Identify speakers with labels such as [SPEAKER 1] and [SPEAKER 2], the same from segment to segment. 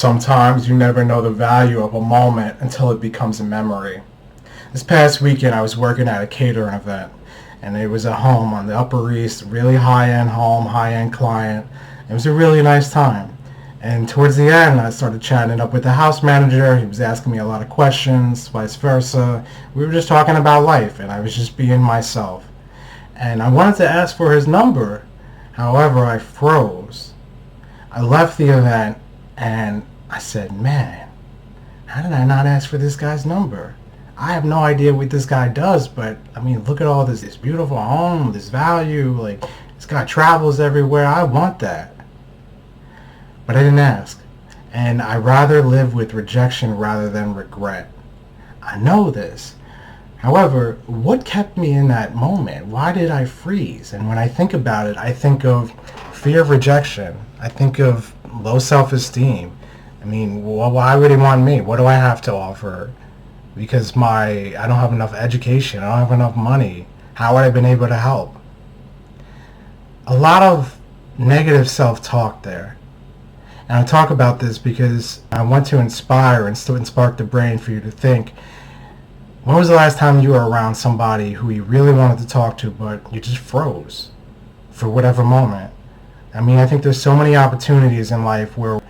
[SPEAKER 1] Sometimes you never know the value of a moment until it becomes a memory. This past weekend I was working at a catering event, and it was a home on the Upper East, really high-end home, high-end client. It was a really nice time. And towards the end I started chatting it up with the house manager. He was asking me a lot of questions, vice versa. We were just talking about life, and I was just being myself. And I wanted to ask for his number. However, I froze. I left the event and I said, man, how did I not ask for this guy's number? I have no idea what this guy does, but I mean, look at all this beautiful home, this value, like this guy travels everywhere. I want that. But I didn't ask. And I rather live with rejection rather than regret. I know this. However, what kept me in that moment? Why did I freeze? And when I think about it, I think of fear of rejection. I think of low self-esteem. I mean, why would he want me? What do I have to offer? Because I don't have enough education. I don't have enough money. How would I have been able to help? A lot of negative self-talk there. And I talk about this because I want to inspire and spark the brain for you to think, when was the last time you were around somebody who you really wanted to talk to, but you just froze for whatever moment? I mean, I think there's so many opportunities in life where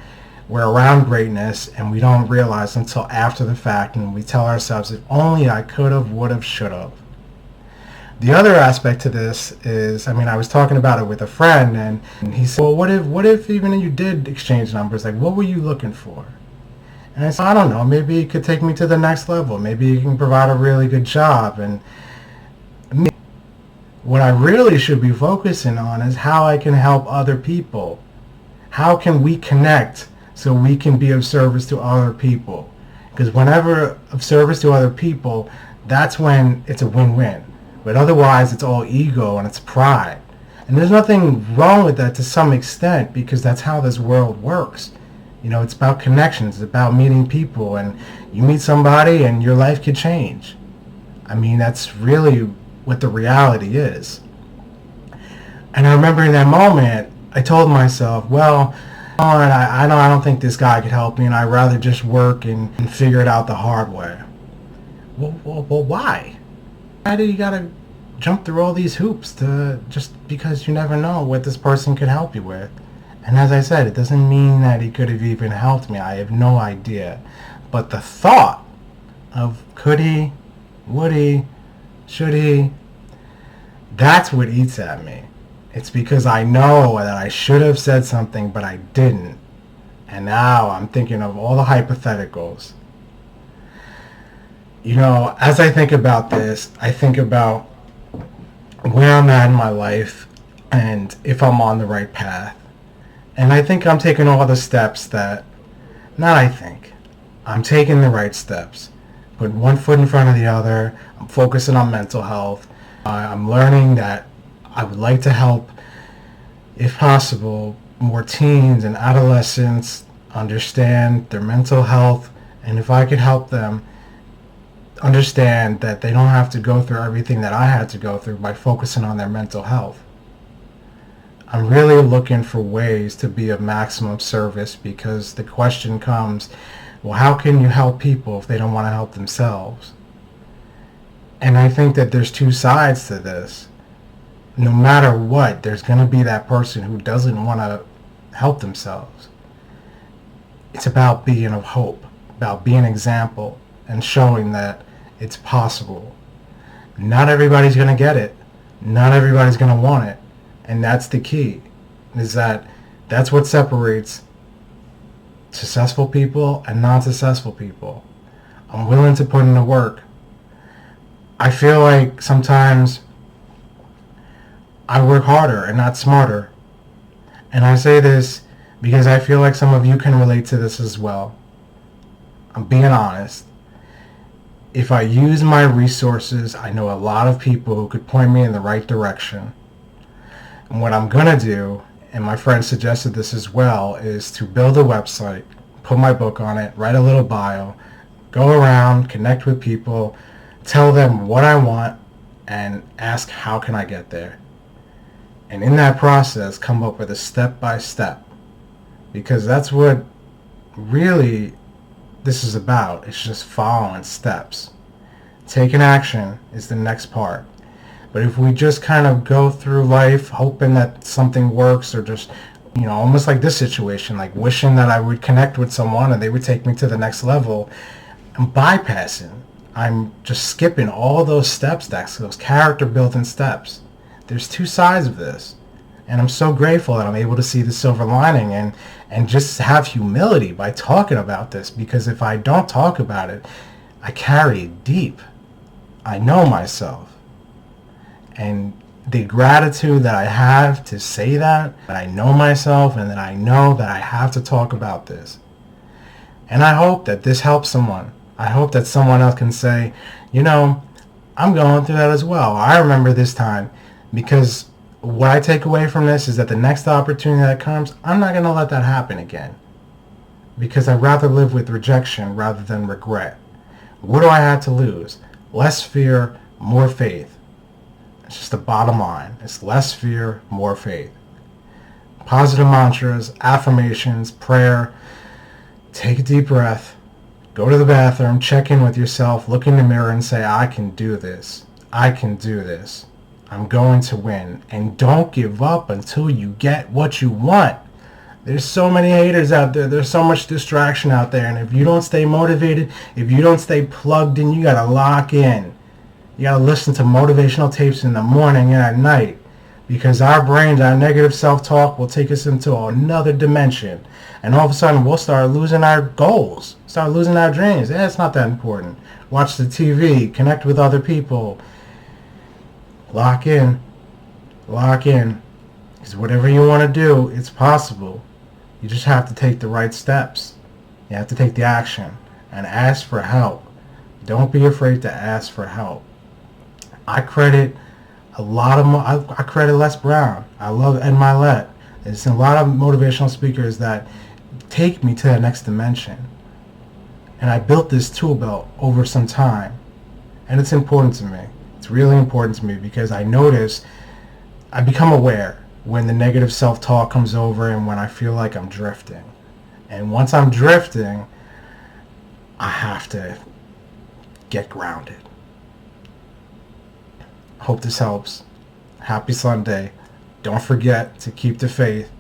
[SPEAKER 1] we're around greatness and we don't realize until after the fact, and we tell ourselves, if only I could have, would have, should have. The other aspect to this is, I mean, I was talking about it with a friend, and he said, well, what if even you did exchange numbers? Like, what were you looking for? And I said, I don't know, maybe you could take me to the next level. Maybe you can provide a really good job. And what I really should be focusing on is how I can help other people. How can we connect so we can be of service to other people? Because whenever of service to other people, that's when it's a win-win. But otherwise, it's all ego and it's pride. And there's nothing wrong with that to some extent, because that's how this world works. You know, it's about connections, it's about meeting people, and you meet somebody and your life could change. I mean, that's really what the reality is. And I remember in that moment, I told myself, well, I don't think this guy could help me, and I'd rather just work and figure it out the hard way. Well, why? Why do you gotta jump through all these hoops just because you never know what this person could help you with? And as I said, it doesn't mean that he could have even helped me. I have no idea. But the thought of could he, would he, should he, that's what eats at me. It's because I know that I should have said something, but I didn't. And now I'm thinking of all the hypotheticals. You know, as I think about this, I think about where I'm at in my life and if I'm on the right path. And I think I'm taking all the steps I'm taking the right steps. Put one foot in front of the other. I'm focusing on mental health. I'm learning that I would like to help, if possible, more teens and adolescents understand their mental health. And if I could help them understand that they don't have to go through everything that I had to go through by focusing on their mental health. I'm really looking for ways to be of maximum service, because the question comes, well, how can you help people if they don't want to help themselves? And I think that there's two sides to this. No matter what, there's going to be that person who doesn't want to help themselves. It's about being of hope, about being an example and showing that it's possible. Not everybody's going to get it. Not everybody's going to want it. And that's the key, is that's what separates successful people and non-successful people. I'm willing to put in the work. I feel like sometimes I work harder and not smarter. And I say this because I feel like some of you can relate to this as well. I'm being honest. If I use my resources, I know a lot of people who could point me in the right direction. And what I'm going to do, and my friend suggested this as well, is to build a website, put my book on it, write a little bio, go around, connect with people, tell them what I want, and ask how can I get there. And in that process, come up with a step-by-step. Because that's what really this is about. It's just following steps. Taking action is the next part. But if we just kind of go through life hoping that something works, or just, almost like this situation, like wishing that I would connect with someone and they would take me to the next level, I'm bypassing. I'm just skipping all those steps, those character building steps. There's two sides of this. And I'm so grateful that I'm able to see the silver lining and just have humility by talking about this, because if I don't talk about it, I carry it deep. I know myself. And the gratitude that I have to say that I know myself and that I know that I have to talk about this. And I hope that this helps someone. I hope that someone else can say, I'm going through that as well. I remember this time, because what I take away from this is that the next opportunity that comes, I'm not going to let that happen again. Because I'd rather live with rejection rather than regret. What do I have to lose? Less fear, more faith. It's just the bottom line. It's less fear, more faith. Positive mantras, affirmations, prayer. Take a deep breath. Go to the bathroom, check in with yourself, look in the mirror and say, I can do this. I can do this. I'm going to win. And don't give up until you get what you want. There's so many haters out there. There's so much distraction out there. And if you don't stay motivated, if you don't stay plugged in, you got to lock in. You got to listen to motivational tapes in the morning and at night. Because our brains, our negative self-talk will take us into another dimension. And all of a sudden, we'll start losing our goals. Start losing our dreams. It's not that important. Watch the TV. Connect with other people. Lock in. Lock in. Because whatever you want to do, it's possible. You just have to take the right steps. You have to take the action. And ask for help. Don't be afraid to ask for help. I credit I credit Les Brown. I love Ed Milet. There's a lot of motivational speakers that take me to that next dimension. And I built this tool belt over some time. And it's important to me. It's really important to me because I notice, I become aware when the negative self-talk comes over and when I feel like I'm drifting. And once I'm drifting, I have to get grounded. Hope this helps. Happy Sunday. Don't forget to keep the faith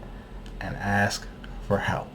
[SPEAKER 1] and ask for help.